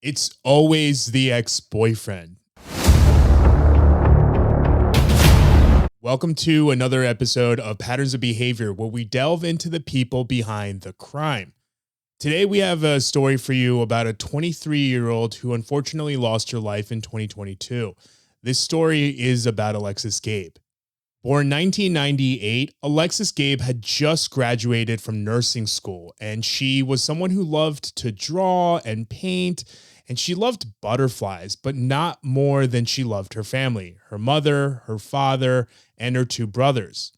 It's always the ex-boyfriend. Welcome to another episode of Patterns of Behavior, where we delve into the people behind the crime. Today, we have a story for you about a 23-year-old who unfortunately lost her life in 2022. This story is about Alexis Gabe. Born 1998, Alexis Gabe had just graduated from nursing school, and she was someone who loved to draw and paint, and she loved butterflies, but not more than she loved her family, her mother, her father, and her two brothers.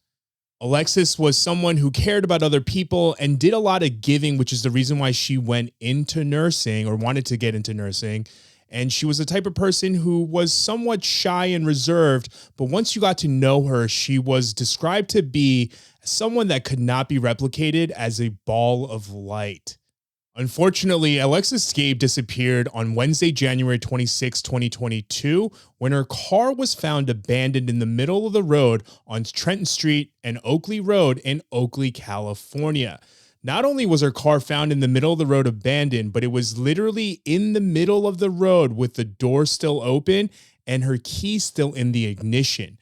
Alexis was someone who cared about other people and did a lot of giving, which is the reason why she went into nursing or wanted to get into nursing. And she was the type of person who was somewhat shy and reserved, but once you got to know her, she was described to be someone that could not be replicated as a ball of light. Unfortunately, Alexis Gabe disappeared on Wednesday, January 26, 2022, when her car was found abandoned in the middle of the road on Trenton Street and Oakley Road in Oakley, California. Not only was her car found in the middle of the road abandoned, but it was literally in the middle of the road with the door still open and her key still in the ignition.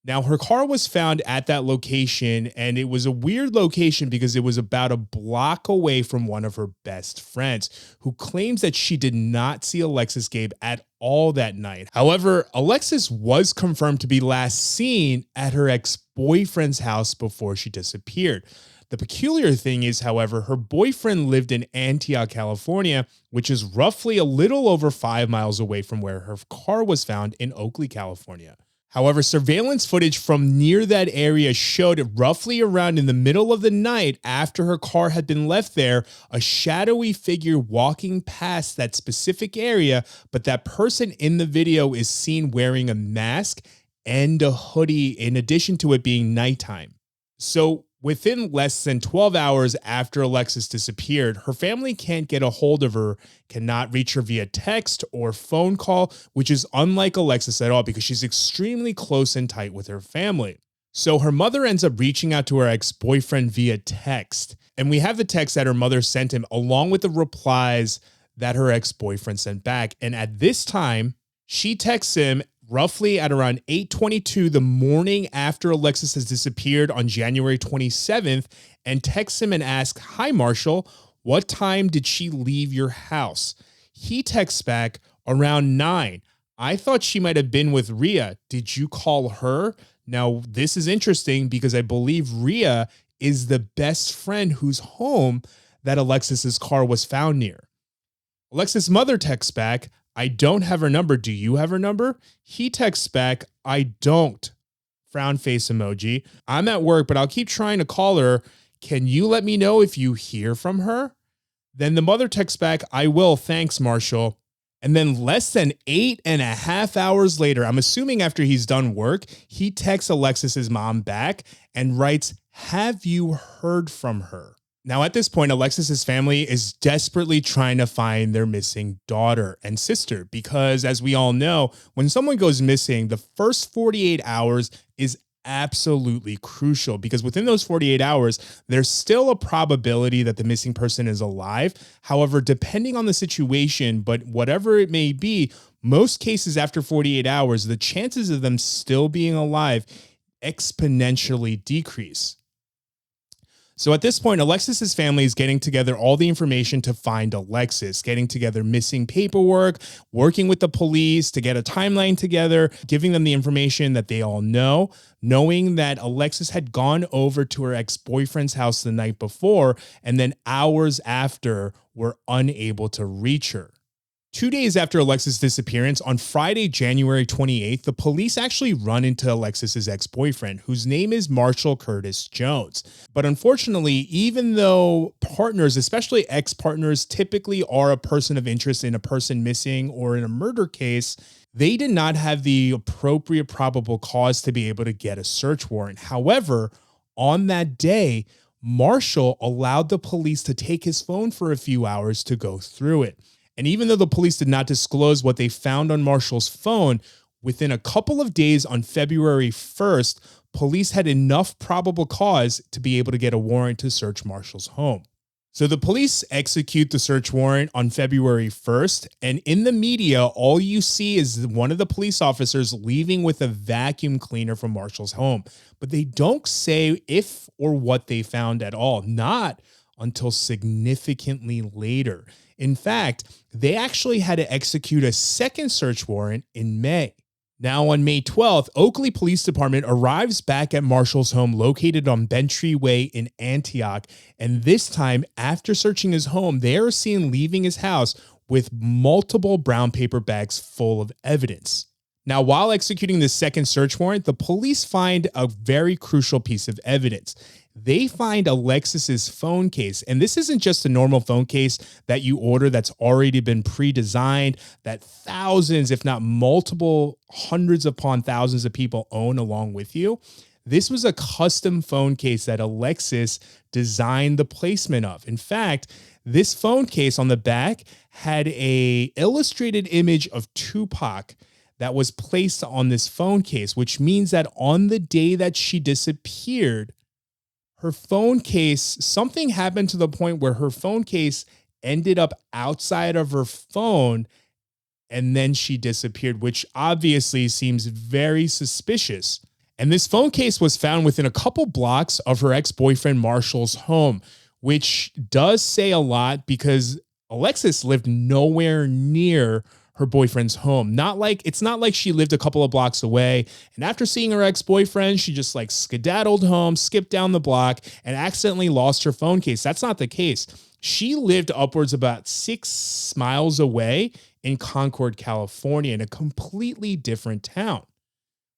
Now, her car was found at that location, and it was a weird location because it was about a block away from one of her best friends, who claims that she did not see Alexis Gabe at all that night. However, Alexis was confirmed to be last seen at her ex-boyfriend's house before she disappeared. The peculiar thing is, however, her boyfriend lived in Antioch, California, which is roughly a little over 5 miles away from where her car was found in Oakley, California. However, surveillance footage from near that area showed roughly around in the middle of the night after her car had been left there, a shadowy figure walking past that specific area, but that person in the video is seen wearing a mask and a hoodie in addition to it being nighttime. So within less than 12 hours after Alexis disappeared, her family can't get a hold of her, cannot reach her via text or phone call, which is unlike Alexis at all because she's extremely close and tight with her family. So her mother ends up reaching out to her ex-boyfriend via text. And we have the text that her mother sent him along with the replies that her ex-boyfriend sent back. And at this time, she texts him roughly at around 8:22 the morning after Alexis has disappeared on January 27th and texts him and asks, "Hi, Marshall, what time did she leave your house?" He texts back around 9. "I thought she might have been with Rhea. Did you call her?" Now, this is interesting because I believe Rhea is the best friend whose home that Alexis's car was found near. Alexis' mother texts back, "I don't have her number. Do you have her number?" He texts back, "I don't." Frown face emoji. "I'm at work, but I'll keep trying to call her. Can you let me know if you hear from her?" Then the mother texts back, "I will. Thanks, Marshall." And then less than 8.5 hours later, I'm assuming after he's done work, he texts Alexis's mom back and writes, "Have you heard from her?" Now, at this point, Alexis's family is desperately trying to find their missing daughter and sister because, as we all know, when someone goes missing, the first 48 hours is absolutely crucial because within those 48 hours, there's still a probability that the missing person is alive. However, depending on the situation, but whatever it may be, most cases after 48 hours, the chances of them still being alive exponentially decrease. So at this point, Alexis's family is getting together all the information to find Alexis, getting together missing paperwork, working with the police to get a timeline together, giving them the information that they all know, knowing that Alexis had gone over to her ex-boyfriend's house the night before, and then hours after were unable to reach her. 2 days after Alexis' disappearance, on Friday, January 28th, the police actually run into Alexis' ex-boyfriend, whose name is Marshall Curtis Jones. But unfortunately, even though partners, especially ex-partners, typically are a person of interest in a person missing or in a murder case, they did not have the appropriate probable cause to be able to get a search warrant. However, on that day, Marshall allowed the police to take his phone for a few hours to go through it. And even though the police did not disclose what they found on Marshall's phone, within a couple of days on February 1st, police had enough probable cause to be able to get a warrant to search Marshall's home. So the police execute the search warrant on February 1st, and in the media, all you see is one of the police officers leaving with a vacuum cleaner from Marshall's home. But they don't say if or what they found at all, not until significantly later. In fact, they actually had to execute a second search warrant in May. Now, on May 12th, Oakley Police Department arrives back at Marshall's home located on Bentry Way in Antioch. And this time, after searching his home, they are seen leaving his house with multiple brown paper bags full of evidence. Now, while executing this second search warrant, the police find a very crucial piece of evidence. They find Alexis's phone case, and this isn't just a normal phone case that you order that's already been pre-designed, that thousands, if not multiple hundreds upon thousands of people own along with you. This was a custom phone case that Alexis designed the placement of. In fact, this phone case on the back had an illustrated image of Tupac that was placed on this phone case, which means that on the day that she disappeared, her phone case, something happened to the point where her phone case ended up outside of her phone and then she disappeared, which obviously seems very suspicious. And this phone case was found within a couple blocks of her ex-boyfriend Marshall's home, which does say a lot because Alexis lived nowhere near her boyfriend's home. It's not like she lived a couple of blocks away. And after seeing her ex-boyfriend, she just like skedaddled home, skipped down the block, and accidentally lost her phone case. That's not the case. She lived upwards about 6 miles away in Concord, California, in a completely different town,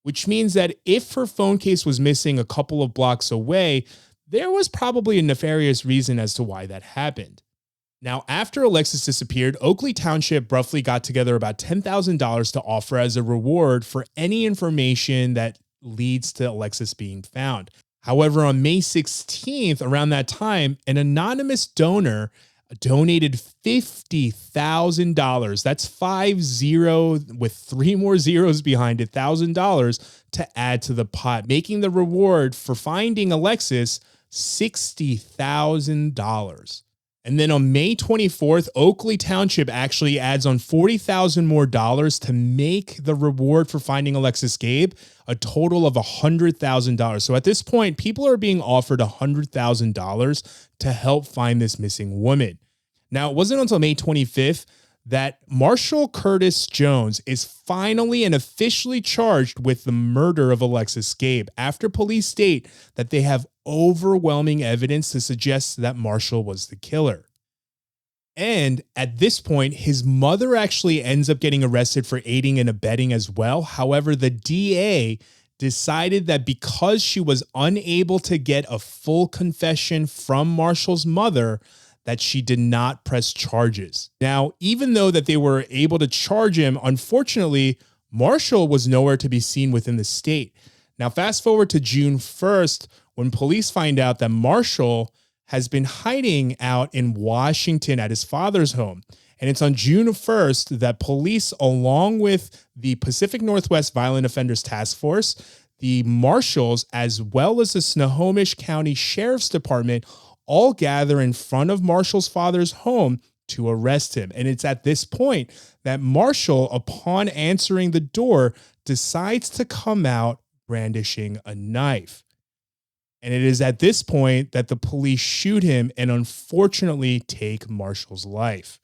which means that if her phone case was missing a couple of blocks away, there was probably a nefarious reason as to why that happened. Now, after Alexis disappeared, Oakley Township roughly got together about $10,000 to offer as a reward for any information that leads to Alexis being found. However, on May 16th, around that time, an anonymous donor donated $50,000. That's 50 with 3 more zeros behind it, $1,000 to add to the pot, making the reward for finding Alexis $60,000. And then on May 24th, Oakley Township actually adds on $40,000 more to make the reward for finding Alexis Gabe a total of $100,000. So at this point, people are being offered $100,000 to help find this missing woman. Now, it wasn't until May 25th that Marshall Curtis Jones is finally and officially charged with the murder of Alexis Gabe after police state that they have overwhelming evidence to suggest that Marshall was the killer. And at this point, his mother actually ends up getting arrested for aiding and abetting as well. However, the DA decided that because she was unable to get a full confession from Marshall's mother, that she did not press charges. Now, even though that they were able to charge him, unfortunately, Marshall was nowhere to be seen within the state. Now, fast forward to June 1st, when police find out that Marshall has been hiding out in Washington at his father's home. And it's on June 1st that police, along with the Pacific Northwest Violent Offenders Task Force, the marshals, as well as the Snohomish County Sheriff's Department, all gather in front of Marshall's father's home to arrest him. And it's at this point that Marshall, upon answering the door, decides to come out brandishing a knife. And it is at this point that the police shoot him and unfortunately take Marshall's life.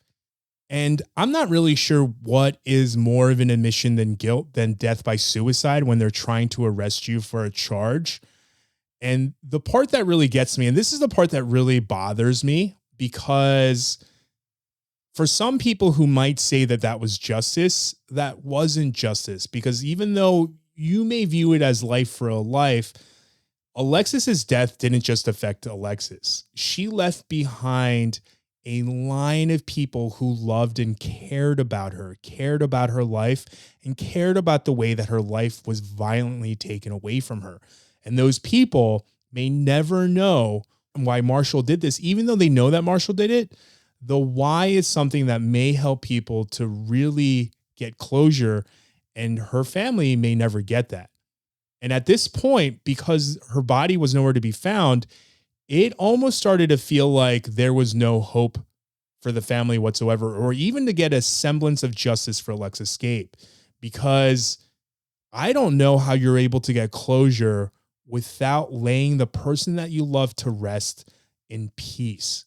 And I'm not really sure what is more of an admission than guilt than death by suicide when they're trying to arrest you for a charge. And the part that really gets me, and this is the part that really bothers me, because for some people who might say that that was justice, that wasn't justice. Because even though you may view it as life for a life, Alexis's death didn't just affect Alexis. She left behind a line of people who loved and cared about her life, and cared about the way that her life was violently taken away from her. And those people may never know why Marshall did this. Even though they know that Marshall did it, the why is something that may help people to really get closure, and her family may never get that. And at this point, because her body was nowhere to be found, it almost started to feel like there was no hope for the family whatsoever, or even to get a semblance of justice for Alexis Gabe, because I don't know how you're able to get closure without laying the person that you love to rest in peace.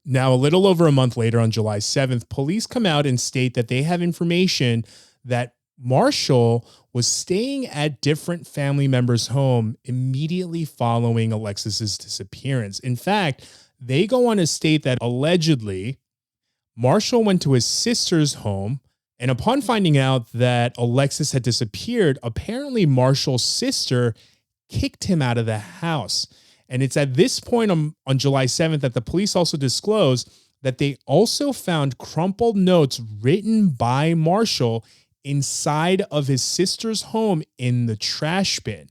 Now, a little over a month later, on July 7th, police come out and state that they have information that Marshall was staying at different family members' home immediately following Alexis's disappearance. In fact, they go on to state that allegedly Marshall went to his sister's home, and upon finding out that Alexis had disappeared, apparently Marshall's sister kicked him out of the house. And it's at this point on July 7th that the police also disclosed that they also found crumpled notes written by Marshall inside of his sister's home in the trash bin.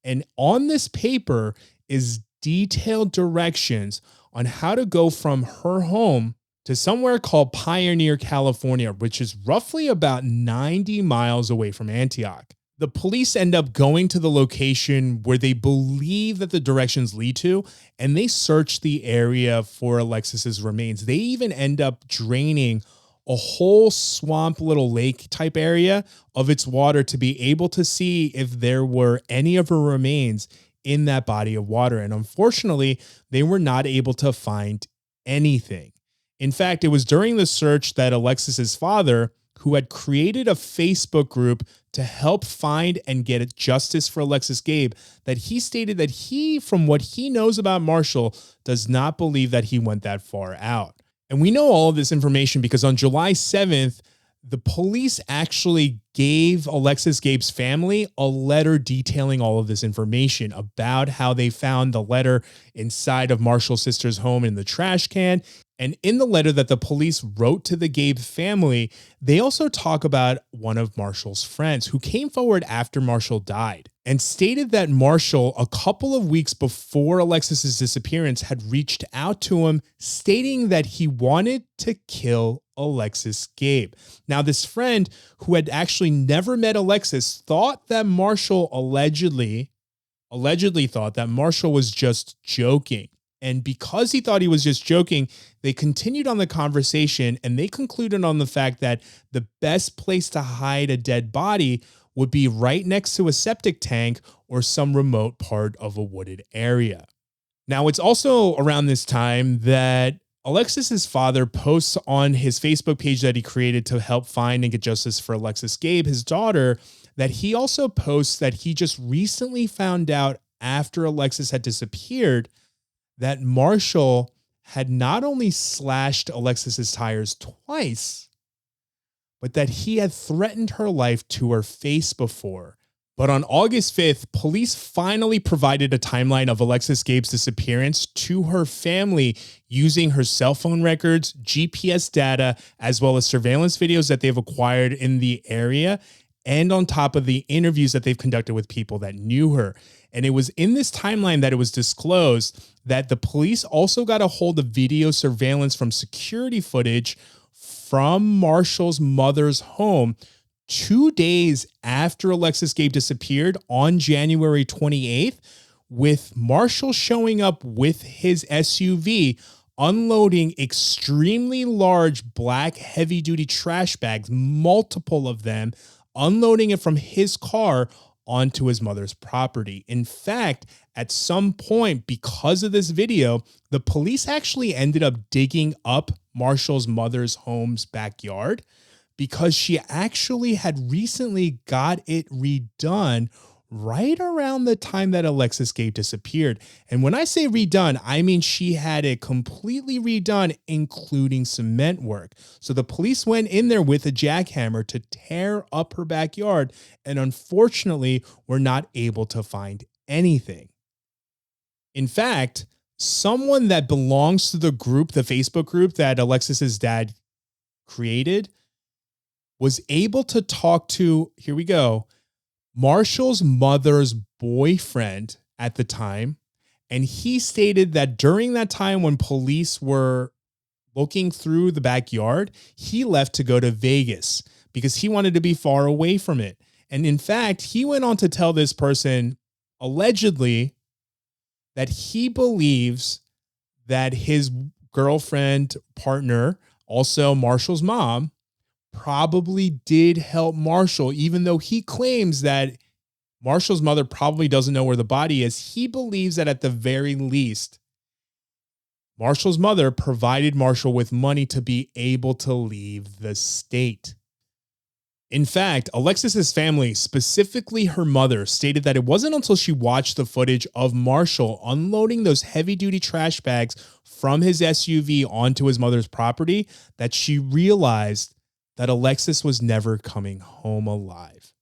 And on this paper is detailed directions on how to go from her home to somewhere called Pioneer, California, which is roughly about 90 miles away from Antioch. The police end up going to the location where they believe that the directions lead to, and they search the area for Alexis's remains. They even end up draining a whole swamp little lake type area of its water to be able to see if there were any of her remains in that body of water. And unfortunately, they were not able to find anything. In fact, it was during the search that Alexis's father, who had created a Facebook group to help find and get justice for Alexis Gabe, that he stated that he, from what he knows about Marshall, does not believe that he went that far out. And we know all of this information because on July 7th, the police actually gave Alexis Gabe's family a letter detailing all of this information about how they found the letter inside of Marshall's sister's home in the trash can. And in the letter that the police wrote to the Gabe family, they also talk about one of Marshall's friends who came forward after Marshall died and stated that Marshall, a couple of weeks before Alexis's disappearance, had reached out to him stating that he wanted to kill Alexis Gabe. Now, this friend, who had actually never met Alexis, thought that Marshall allegedly thought that Marshall was just joking. And because he thought he was just joking, they continued on the conversation, and they concluded on the fact that the best place to hide a dead body would be right next to a septic tank or some remote part of a wooded area. Now, it's also around this time that Alexis's father posts on his Facebook page that he created to help find and get justice for Alexis Gabe, his daughter, that he also posts that he just recently found out after Alexis had disappeared that Marshall had not only slashed Alexis's tires twice, but that he had threatened her life to her face before. But on August 5th, police finally provided a timeline of Alexis Gabe's disappearance to her family using her cell phone records, GPS data, as well as surveillance videos that they've acquired in the area, and on top of the interviews that they've conducted with people that knew her. And it was in this timeline that it was disclosed that the police also got a hold of video surveillance from security footage from Marshall's mother's home 2 days after Alexis Gabe disappeared on January 28th, with Marshall showing up with his SUV, unloading extremely large black heavy-duty trash bags, multiple of them, unloading it from his car onto his mother's property. In fact, at some point, because of this video, the police actually ended up digging up Marshall's mother's home's backyard because she actually had recently got it redone right around the time that Alexis Gabe disappeared. And when I say redone, I mean she had it completely redone, including cement work. So the police went in there with a jackhammer to tear up her backyard, and unfortunately were not able to find anything. In fact, someone that belongs to the group, the Facebook group that Alexis's dad created, was able to talk to, here we go, Marshall's mother's boyfriend at the time. And he stated that during that time when police were looking through the backyard, he left to go to Vegas because he wanted to be far away from it. And in fact, he went on to tell this person allegedly that he believes that his girlfriend, partner, also Marshall's mom, probably did help Marshall, even though he claims that Marshall's mother probably doesn't know where the body is. He believes that at the very least, Marshall's mother provided Marshall with money to be able to leave the state. In fact, Alexis's family, specifically her mother, stated that it wasn't until she watched the footage of Marshall unloading those heavy-duty trash bags from his SUV onto his mother's property that she realized that Alexis was never coming home alive.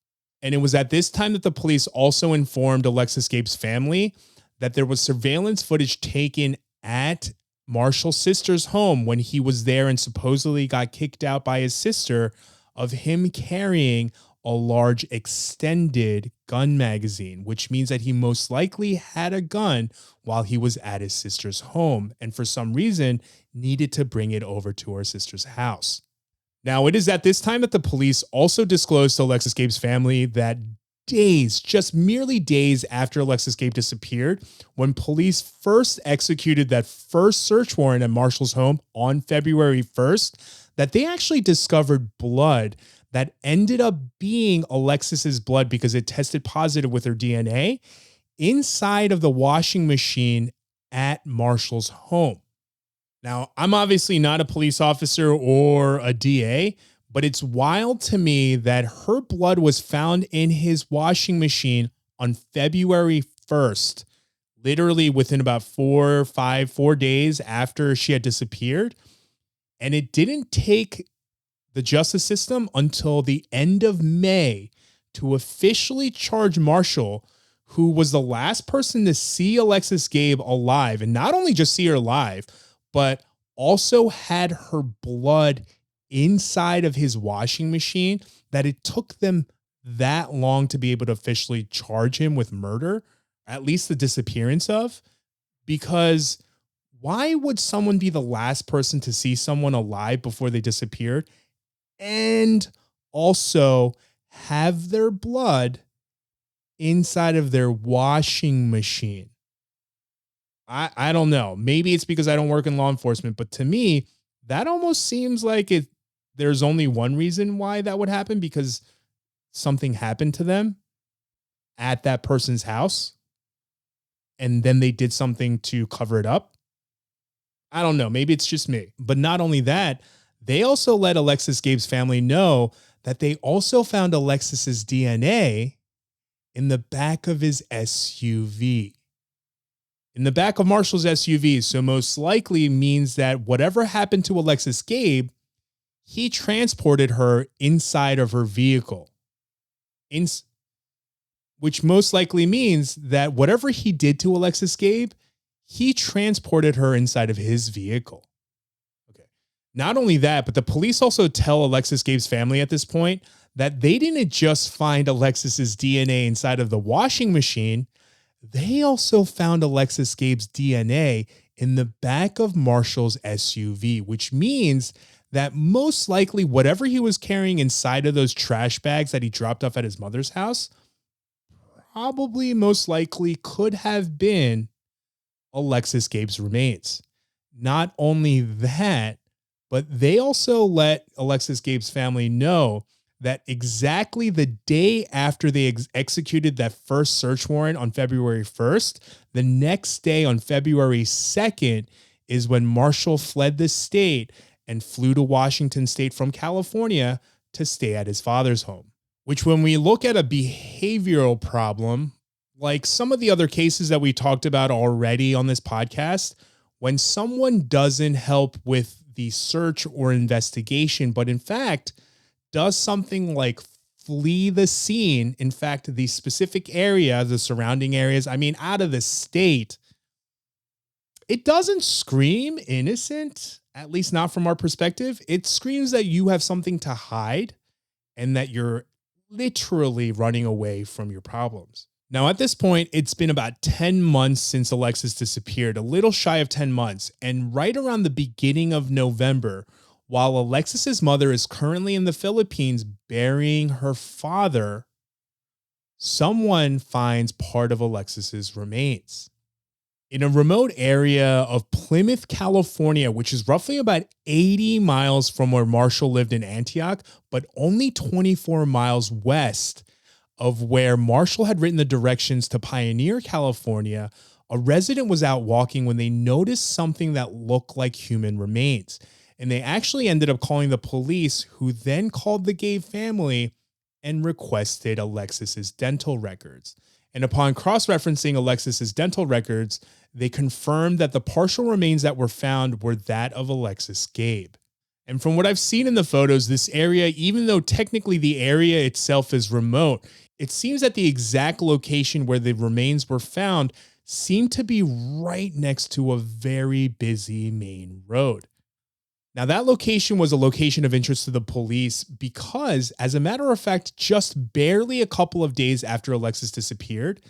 And it was at this time that the police also informed Alexis Gabe's family that there was surveillance footage taken at Marshall's sister's home when he was there and supposedly got kicked out by his sister of him carrying a large extended gun magazine, which means that he most likely had a gun while he was at his sister's home and for some reason needed to bring it over to her sister's house. Now, it is at this time that the police also disclosed to Alexis Gabe's family that days, just merely days after Alexis Gabe disappeared, when police first executed that first search warrant at Marshall's home on February 1st, that they actually discovered blood that ended up being Alexis's blood because it tested positive with her DNA inside of the washing machine at Marshall's home. Now, I'm obviously not a police officer or a DA, but it's wild to me that her blood was found in his washing machine on February 1st, literally within about 4 days after she had disappeared. And it didn't take the justice system until the end of May to officially charge Marshall, who was the last person to see Alexis Gabe alive, and not only just see her alive, but also had her blood inside of his washing machine, that it took them that long to be able to officially charge him with murder, at least the disappearance of, because why would someone be the last person to see someone alive before they disappeared and also have their blood inside of their washing machine? I don't know. Maybe it's because I don't work in law enforcement, but to me, that almost seems like there's only one reason why that would happen, because something happened to them at that person's house and then they did something to cover it up. I don't know. Maybe it's just me. But not only that, they also let Alexis Gabe's family know that they also found Alexis's DNA in the back of his SUV. In the back of Marshall's SUV, so most likely means that whatever happened to Alexis Gabe, he transported her inside of her vehicle. Which most likely means that whatever he did to Alexis Gabe, he transported her inside of his vehicle. Okay. Not only that, but the police also tell Alexis Gabe's family at this point that they didn't just find Alexis's DNA inside of the washing machine. They also found Alexis Gabe's DNA in the back of Marshall's SUV, which means that most likely whatever he was carrying inside of those trash bags that he dropped off at his mother's house probably most likely could have been Alexis Gabe's remains. Not only that, but they also let Alexis Gabe's family know that exactly the day after they executed that first search warrant on February 1st, the next day on February 2nd is when Marshall fled the state and flew to Washington State from California to stay at his father's home. Which, when we look at a behavioral problem, like some of the other cases that we talked about already on this podcast, when someone doesn't help with the search or investigation, but in fact does something like flee the scene, in fact, the specific area, the surrounding areas, out of the state, it doesn't scream innocent, at least not from our perspective. It screams that you have something to hide and that you're literally running away from your problems. Now, at this point, it's been about 10 months since Alexis disappeared, a little shy of 10 months. And right around the beginning of November, while Alexis's mother is currently in the Philippines burying her father, someone finds part of Alexis's remains. In a remote area of Plymouth, California, which is roughly about 80 miles from where Marshall lived in Antioch, but only 24 miles west of where Marshall had written the directions to Pioneer, California, a resident was out walking when they noticed something that looked like human remains. And they actually ended up calling the police, who then called the Gabe family and requested Alexis's dental records. And upon cross-referencing Alexis's dental records, they confirmed that the partial remains that were found were that of Alexis Gabe. And from what I've seen in the photos, this area, even though technically the area itself is remote, it seems that the exact location where the remains were found seemed to be right next to a very busy main road. Now, that location was a location of interest to the police because, as a matter of fact, just barely a couple of days after Alexis disappeared,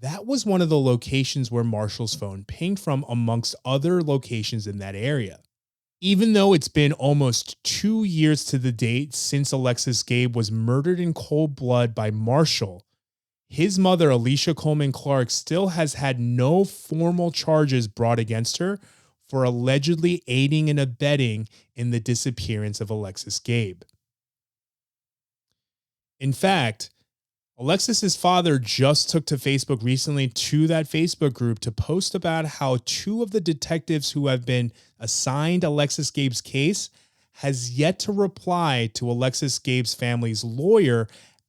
that was one of the locations where Marshall's phone pinged from, amongst other locations in that area. Even though it's been almost 2 years to the date since Alexis Gabe was murdered in cold blood by Marshall, his mother, Alicia Coleman Clark, still has had no formal charges brought against her for allegedly aiding and abetting in the disappearance of Alexis Gabe. In fact, Alexis's father just took to Facebook recently, to that Facebook group, to post about how two of the detectives who have been assigned Alexis Gabe's case has yet to reply to Alexis Gabe's family's lawyer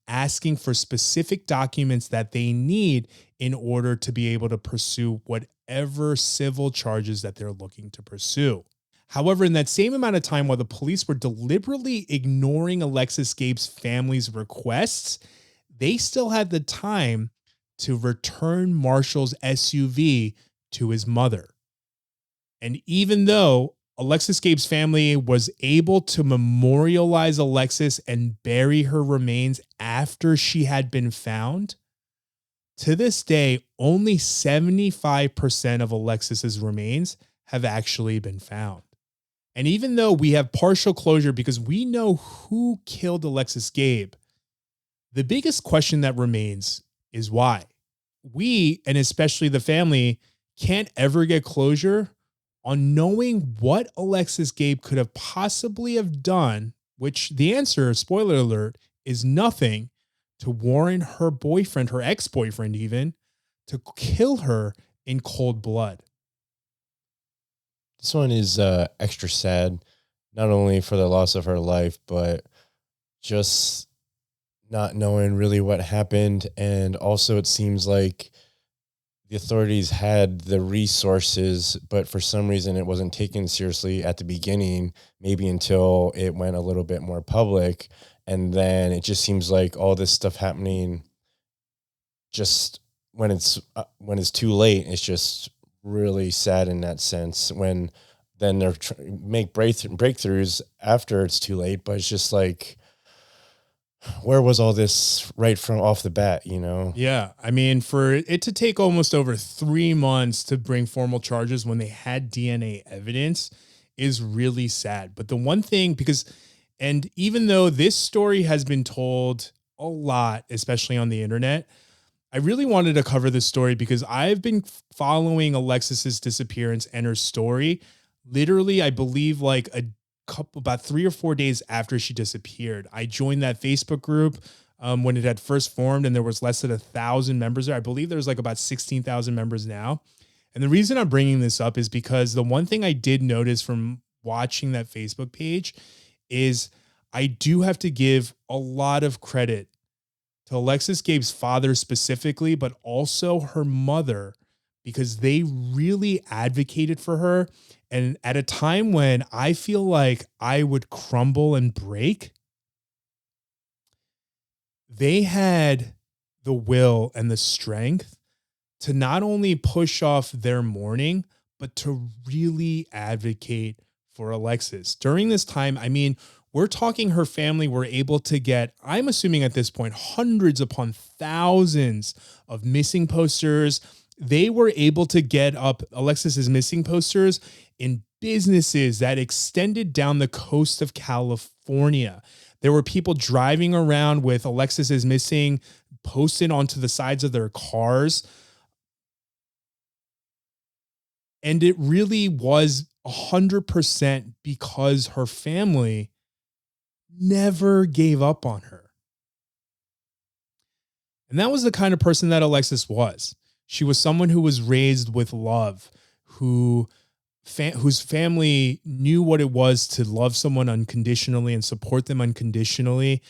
asking for specific documents that they need in order to be able to pursue whatever civil charges that they're looking to pursue. However, in that same amount of time, while the police were deliberately ignoring Alexis Gabe's family's requests, they still had the time to return Marshall's SUV to his mother. And even though Alexis Gabe's family was able to memorialize Alexis and bury her remains after she had been found, to this day, only 75% of Alexis's remains have actually been found. And even though we have partial closure because we know who killed Alexis Gabe, the biggest question that remains is why. We, and especially the family, can't ever get closure on knowing what Alexis Gabe could have possibly have done, which the answer, spoiler alert, is nothing, to warrant her boyfriend, her ex-boyfriend even, to kill her in cold blood. This one is extra sad, not only for the loss of her life, but just not knowing really what happened. And also it seems like the authorities had the resources, but for some reason it wasn't taken seriously at the beginning, maybe until it went a little bit more public. And then it just seems like all this stuff happening just when it's too late. It's just really sad in that sense, when then they're make breakthroughs after it's too late. But it's just like, where was all this right from off the bat, you know? Yeah. I mean, for it to take almost over 3 months to bring formal charges when they had DNA evidence is really sad. But the one thing, and even though this story has been told a lot, especially on the internet, I really wanted to cover this story because I've been following Alexis's disappearance and her story. Literally, I believe like about 3 or 4 days after she disappeared. I joined that Facebook group when it had first formed, and there was less than 1,000 members there. I believe there's like about 16,000 members now. And the reason I'm bringing this up is because the one thing I did notice from watching that Facebook page is I do have to give a lot of credit to Alexis Gabe's father specifically, but also her mother, because they really advocated for her. And at a time when I feel like I would crumble and break, they had the will and the strength to not only push off their mourning, but to really advocate for Alexis. During this time, I mean, we're talking her family were able to get, I'm assuming at this point, hundreds upon thousands of missing posters. They were able to get up Alexis's missing posters in businesses that extended down the coast of California. There were people driving around with Alexis is missing posted onto the sides of their cars. And it really was 100% because her family never gave up on her. And that was the kind of person that Alexis was. She was someone who was raised with love, whose family knew what it was to love someone unconditionally and support them unconditionally.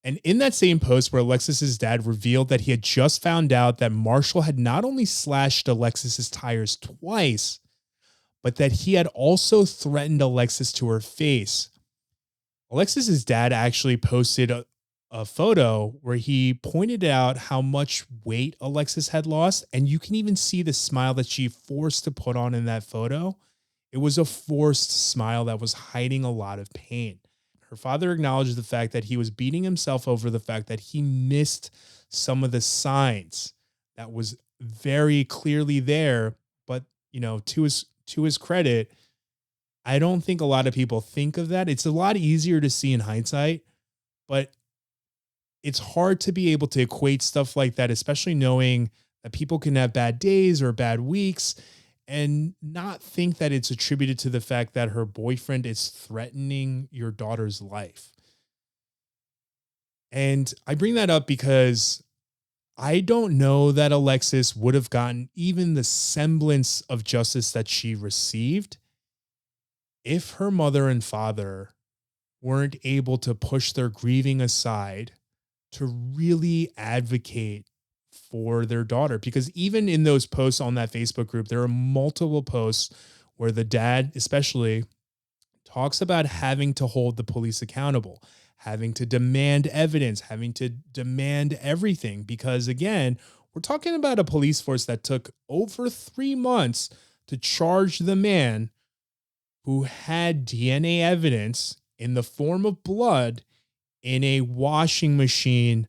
And in that same post where Alexis's dad revealed that he had just found out that Marshall had not only slashed Alexis's tires twice, but that he had also threatened Alexis to her face. Alexis's dad actually posted a photo where he pointed out how much weight Alexis had lost. And you can even see the smile that she forced to put on in that photo. It was a forced smile that was hiding a lot of pain. Her father acknowledged the fact that he was beating himself over the fact that he missed some of the signs that was very clearly there. But, to his credit, I don't think a lot of people think of that. It's a lot easier to see in hindsight, but it's hard to be able to equate stuff like that, especially knowing that people can have bad days or bad weeks and not think that it's attributed to the fact that her boyfriend is threatening your daughter's life. And I bring that up because I don't know that Alexis would have gotten even the semblance of justice that she received if her mother and father weren't able to push their grieving aside to really advocate for their daughter. Because even in those posts on that Facebook group, there are multiple posts where the dad especially talks about having to hold the police accountable, having to demand evidence, having to demand everything. Because again, we're talking about a police force that took over 3 months to charge the man who had DNA evidence in the form of blood in a washing machine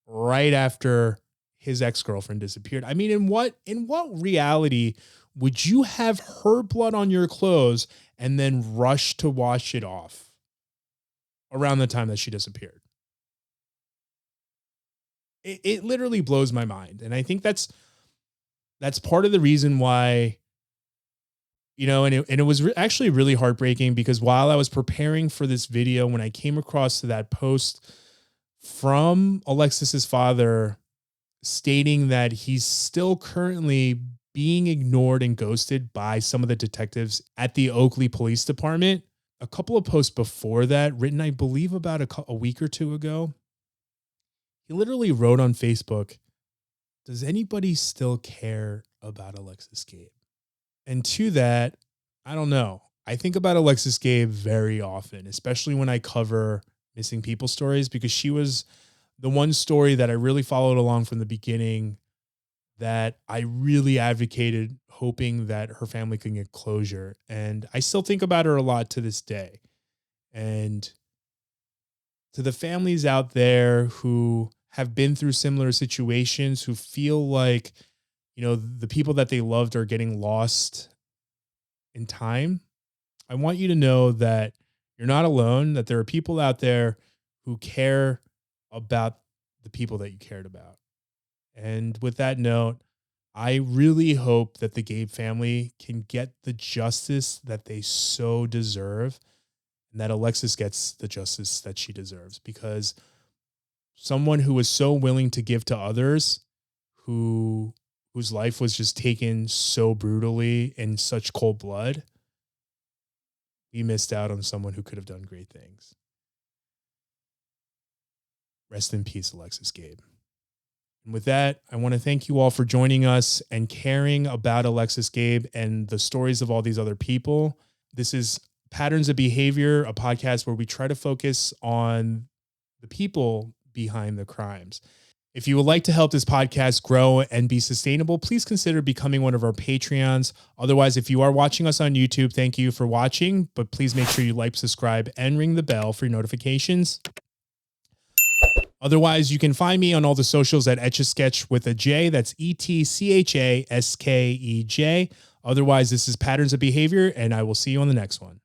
right after his ex-girlfriend disappeared. I mean, in what reality would you have her blood on your clothes and then rush to wash it off around the time that she disappeared? It literally blows my mind. And I think that's part of the reason why, and it was actually really heartbreaking, because while I was preparing for this video, when I came across to that post from Alexis's father stating that he's still currently being ignored and ghosted by some of the detectives at the Oakley Police Department, a couple of posts before that, written, I believe, about a week or two ago, he literally wrote on Facebook, "Does anybody still care about Alexis Gabe?" And to that, I don't know. I think about Alexis Gabe very often, especially when I cover missing people stories, because she was the one story that I really followed along from the beginning, that I really advocated, hoping that her family could get closure. And I still think about her a lot to this day. And to the families out there who have been through similar situations, who feel like, the people that they loved are getting lost in time, I want you to know that you're not alone, that there are people out there who care about the people that you cared about. And with that note, I really hope that the Gabe family can get the justice that they so deserve, and that Alexis gets the justice that she deserves, because someone who was so willing to give to others, whose life was just taken so brutally in such cold blood, we missed out on someone who could have done great things. Rest in peace, Alexis Gabe. And with that, I want to thank you all for joining us and caring about Alexis Gabe and the stories of all these other people. This is Patterns of Behavior, a podcast where we try to focus on the people behind the crimes. If you would like to help this podcast grow and be sustainable, please consider becoming one of our Patreons. Otherwise, if you are watching us on YouTube, thank you for watching, but please make sure you like, subscribe, and ring the bell for your notifications. Otherwise, you can find me on all the socials at Etchasketch with a J. That's ETCHASKEJ. Otherwise, this is Patterns of Behavior, and I will see you on the next one.